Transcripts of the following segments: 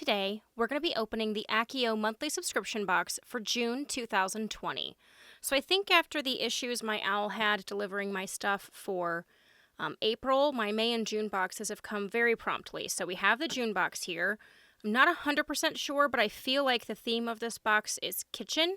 today, we're going to be opening the Accio monthly subscription box for June 2020. So I think after the issues my owl had delivering my stuff for April, my May and June boxes have come very promptly. So we have the June box here. I'm not 100% sure, but I feel like the theme of this box is kitchen.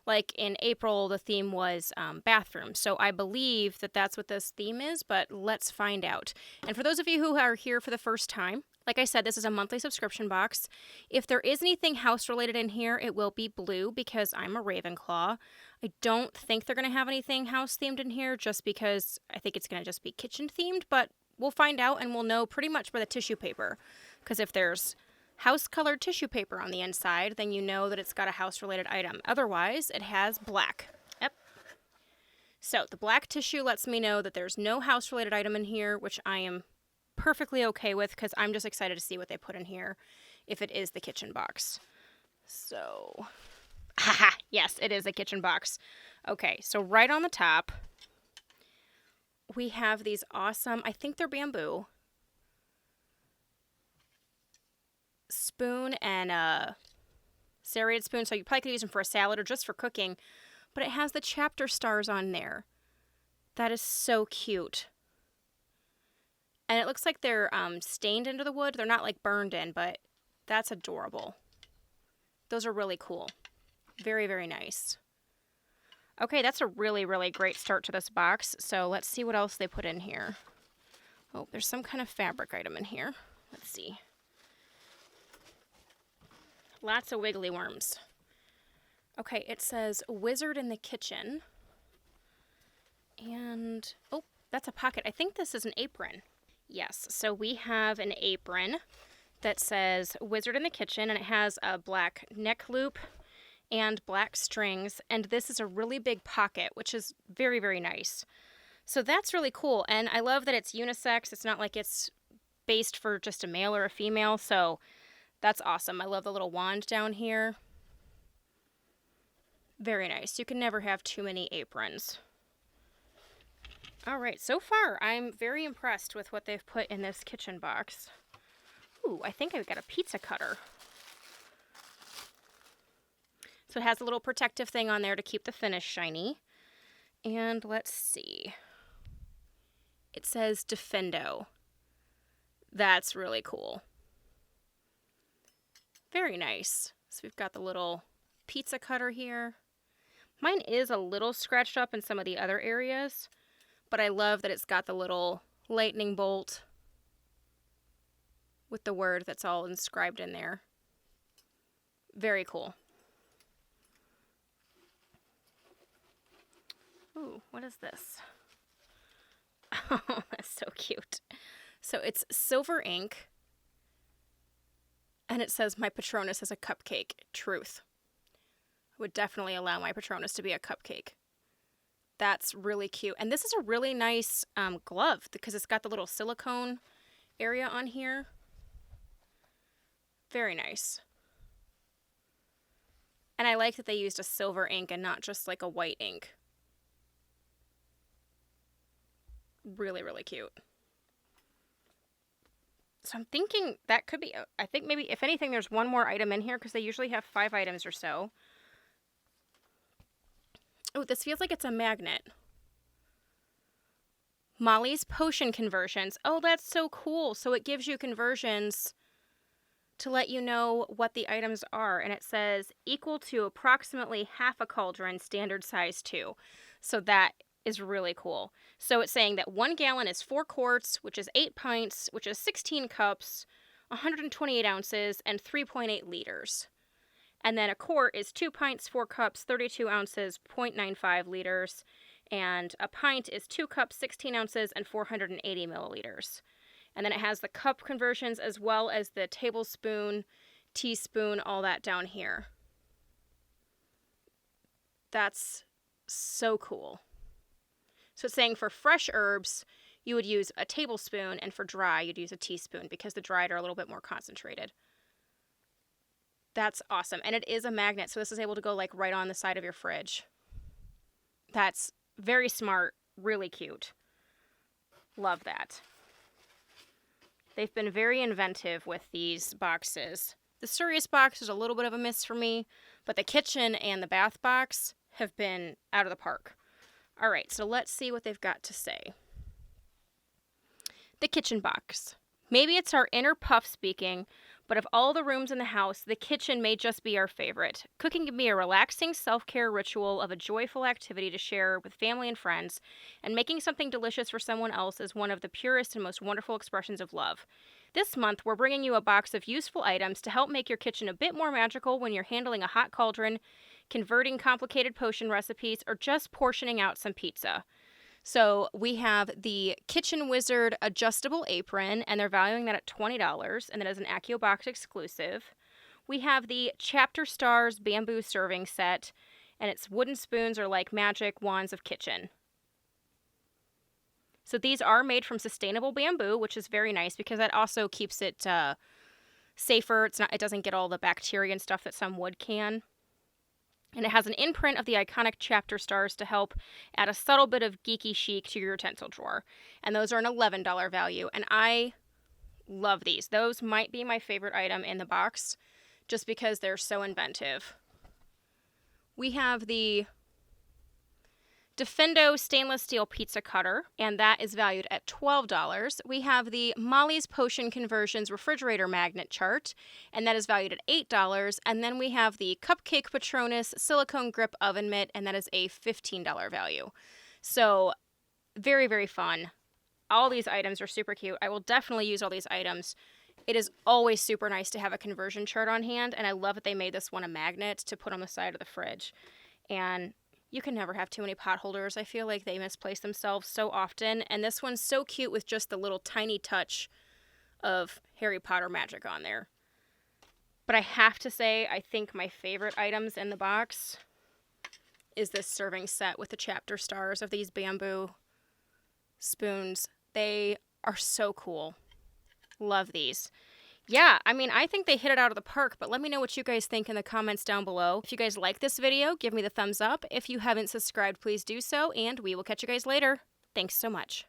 Like in April, the theme was bathroom. So I believe that that's what this theme is, but let's find out. And for those of you who are here for the first time, like I said, this is a monthly subscription box. If there is anything house-related in here, it will be blue because I'm a Ravenclaw. I don't think they're going to have anything house-themed in here just because I think it's going to just be kitchen-themed, but we'll find out and we'll know pretty much by the tissue paper. Because if there's house-colored tissue paper on the inside, then you know that it's got a house-related item. Otherwise, it has black. Yep. So the black tissue lets me know that there's no house-related item in here, which I am perfectly okay with because I'm just excited to see what they put in here if it is the kitchen box. So, haha, yes, it is a kitchen box. Okay, so right on the top, we have these awesome, I think they're bamboo, spoon and a serrated spoon, so you probably could use them for a salad or just for cooking, but it has the chapter stars on there. That is so cute. And it looks like they're stained into the wood. They're not like burned in, but that's adorable. Those are really cool. Very, very nice. Okay, that's a really, really great start to this box. So let's see what else they put in here. Oh, there's some kind of fabric item in here. Let's see. Lots of wiggly worms. Okay, it says Wizard in the Kitchen. And, oh, that's a pocket. I think this is an apron. Yes, so we have an apron that says Wizard in the Kitchen, and it has a black neck loop and black strings, and this is a really big pocket, which is very, very nice. So that's really cool, and I love that it's unisex. It's not like it's based for just a male or a female, so that's awesome. I love the little wand down here. Very nice. You can never have too many aprons. All right, so far I'm very impressed with what they've put in this kitchen box. Ooh, I think I've got a pizza cutter. So it has a little protective thing on there to keep the finish shiny. And let's see. It says Defendo. That's really cool. Very nice. So we've got the little pizza cutter here. Mine is a little scratched up in some of the other areas, but I love that it's got the little lightning bolt with the word that's all inscribed in there. Very cool. Ooh, what is this? Oh, that's so cute. So it's silver ink, and it says, "My Patronus is a cupcake. Truth." I would definitely allow my Patronus to be a cupcake. That's really cute. And this is a really nice glove because it's got the little silicone area on here. Very nice. And I like that they used a silver ink and not just like a white ink. Really, really cute. So I'm thinking that could be, I think maybe if anything there's one more item in here because they usually have 5 items or so. Oh, this feels like it's a magnet. Molly's Potion Conversions. Oh, that's so cool. So it gives you conversions to let you know what the items are. And it says equal to approximately half a cauldron, standard size 2. So that is really cool. So it's saying that 1 gallon is 4 quarts, which is 8 pints, which is 16 cups, 128 ounces, and 3.8 liters. And then a quart is 2 pints, 4 cups, 32 ounces, 0.95 liters. And a pint is 2 cups, 16 ounces, and 480 milliliters. And then it has the cup conversions as well as the tablespoon, teaspoon, all that down here. That's so cool. So it's saying for fresh herbs, you would use a tablespoon, and for dry, you'd use a teaspoon because the dried are a little bit more concentrated. That's awesome. And it is a magnet, so this is able to go like right on the side of your fridge. That's very smart, really cute. Love that. They've been very inventive with these boxes. The Sirius box is a little bit of a miss for me, but the kitchen and the bath box have been out of the park. All right, so let's see what they've got to say. The kitchen box. Maybe it's our inner puff speaking, but of all the rooms in the house, the kitchen may just be our favorite. Cooking can be a relaxing self-care ritual of a joyful activity to share with family and friends, and making something delicious for someone else is one of the purest and most wonderful expressions of love. This month, we're bringing you a box of useful items to help make your kitchen a bit more magical when you're handling a hot cauldron, converting complicated potion recipes, or just portioning out some pizza. So we have the Kitchen Wizard adjustable apron, and they're valuing that at $20, and that is an Accio Box exclusive. We have the Chapter Stars bamboo serving set, and its wooden spoons are like magic wands of kitchen. So these are made from sustainable bamboo, which is very nice because that also keeps it safer. It doesn't get all the bacteria and stuff that some wood can. And it has an imprint of the iconic Chapter Stars to help add a subtle bit of geeky chic to your utensil drawer. And those are an $11 value. And I love these. Those might be my favorite item in the box just because they're so inventive. We have the Defendo stainless steel pizza cutter, and that is valued at $12. We have the Molly's Potion Conversions refrigerator magnet chart, and that is valued at $8. And then we have the Cupcake Patronus silicone grip oven mitt, and that is a $15 value. So very, very fun. All these items are super cute. I will definitely use all these items. It is always super nice to have a conversion chart on hand, and I love that they made this one a magnet to put on the side of the fridge. And you can never have too many pot holders. I feel like they misplace themselves so often. And this one's so cute with just the little tiny touch of Harry Potter magic on there. But I have to say, I think my favorite items in the box is this serving set with the Chapter Stars of these bamboo spoons. They are so cool. Love these. Yeah, I mean, I think they hit it out of the park, but let me know what you guys think in the comments down below. If you guys like this video, give me the thumbs up. If you haven't subscribed, please do so, and we will catch you guys later. Thanks so much.